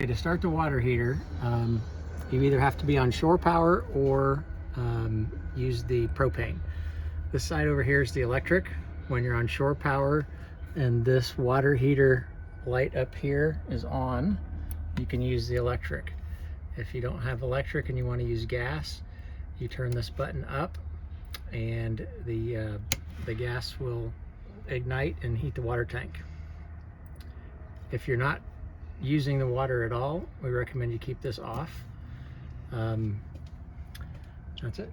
to start the water heater, you either have to be on shore power or use the propane. This side over here is the electric. When you're on shore power and this water heater light up here is on, you can use the electric. If you don't have electric and you want to use gas, you turn this button up and the gas will ignite and heat the water tank. If you're not using the water at all, we recommend you keep this off. That's it.